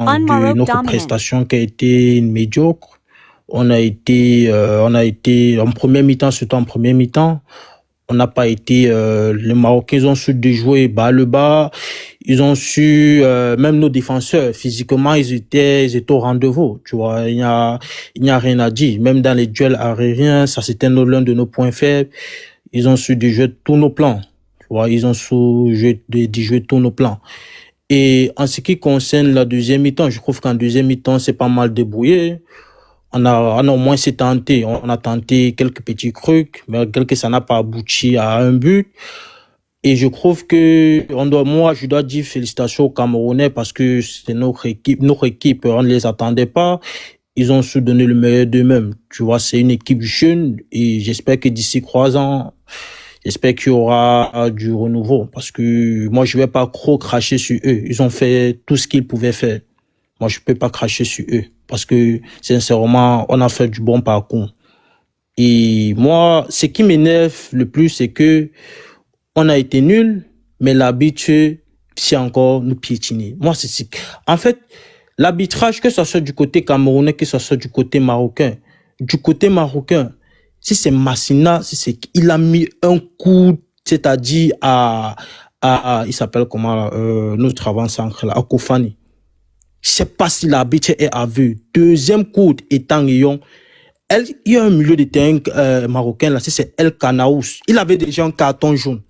de notre prestation qui a été médiocre. On a été en première mi-temps, surtout en première mi-temps. On n'a pas été, les Marocains, ils ont su déjouer bas le bas. Ils ont su, même nos défenseurs, physiquement, ils étaient au rendez-vous. Tu vois, il n'y a rien à dire. Même dans les duels aériens, ça c'était l'un de nos points faibles. Ils ont su déjouer tous nos plans. Tu vois, ils ont su déjouer tous nos plans. Et en ce qui concerne la deuxième mi-temps, je trouve qu'en deuxième mi-temps, c'est pas mal débrouillé. On a au moins s'est tenté. On a tenté quelques petits trucs, mais que ça n'a pas abouti à un but. Et je trouve que moi, je dois dire félicitations aux Camerounais parce que c'est notre équipe. Notre équipe, on ne les attendait pas. Ils ont su donner le meilleur d'eux-mêmes. Tu vois, c'est une équipe jeune et j'espère que d'ici 3 ans, j'espère qu'il y aura du renouveau parce que moi, je vais pas trop cracher sur eux. Ils ont fait tout ce qu'ils pouvaient faire. Moi, je peux pas cracher sur eux parce que, sincèrement, on a fait du bon parcours. Et moi, ce qui m'énerve le plus, c'est que on a été nuls, mais l'arbitre, c'est encore nous piétiner. Moi, en fait, l'arbitrage, que ce soit du côté camerounais, que ce soit du côté marocain, si c'est Massina, il a mis un coup, c'est-à-dire il s'appelle comment, notre avant-centre là, à Kofani. Je sais pas si l'arbitre est à vue. Deuxième coup étant Guillaume. Il y a un milieu de terrain marocain là, c'est El Kanaous. Il avait déjà un carton jaune.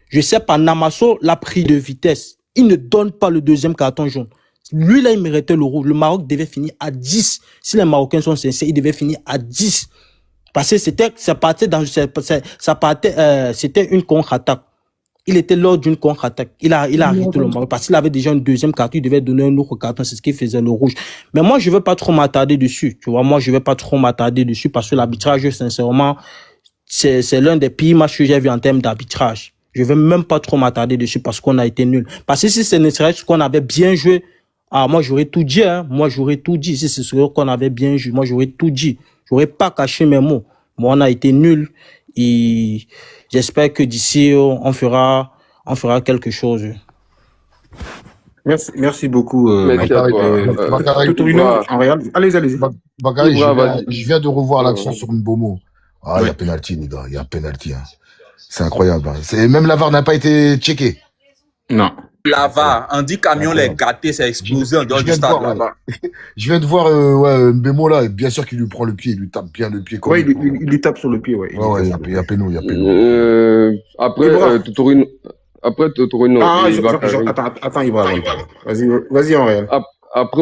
Je sais pas, Namasso l'a pris de vitesse. Il ne donne pas le deuxième carton jaune. Lui là, il méritait le rouge. Le Maroc devait finir à 10. Si les Marocains sont sincères, il devait finir à 10. Parce que c'était une contre-attaque. Il était lors d'une contre-attaque. Il a arrêté le Maroc parce qu'il avait déjà un deuxième carton. Il devait donner un autre carton. C'est ce qui faisait le rouge. Mais moi, je veux pas trop m'attarder dessus. Tu vois, moi, je veux pas trop m'attarder dessus parce que l'arbitrage, sincèrement, c'est l'un des pires matchs que j'ai vu en termes d'arbitrage. Je veux même pas trop m'attarder dessus parce qu'on a été nuls. Parce que si ce ne serait qu'on avait bien joué, moi, j'aurais tout dit, hein. Moi, j'aurais tout dit. Si c'est ce qu'on avait bien joué, moi, j'aurais tout dit. J'aurais pas caché mes mots. Moi, on a été nuls. Et j'espère que d'ici, on fera quelque chose. Merci beaucoup, Tutorino, allez-y. Bakary, je viens de revoir l'action sur Mbomo. Il y a penalty, les gars. Il y a penalty. Hein. C'est incroyable. Hein. Même la VAR n'a pas été checké. Non. La VAR, on dit camion les gâtés, c'est explosé en dehors du stade là-bas. Je viens de voir Mbemo là, bien sûr qu'il lui prend le pied, il lui tape bien le pied. Ouais, il lui tape sur le pied, ouais. Il y a péno. Après, Tutorino, attends, il va. Vas-y, en réel. Après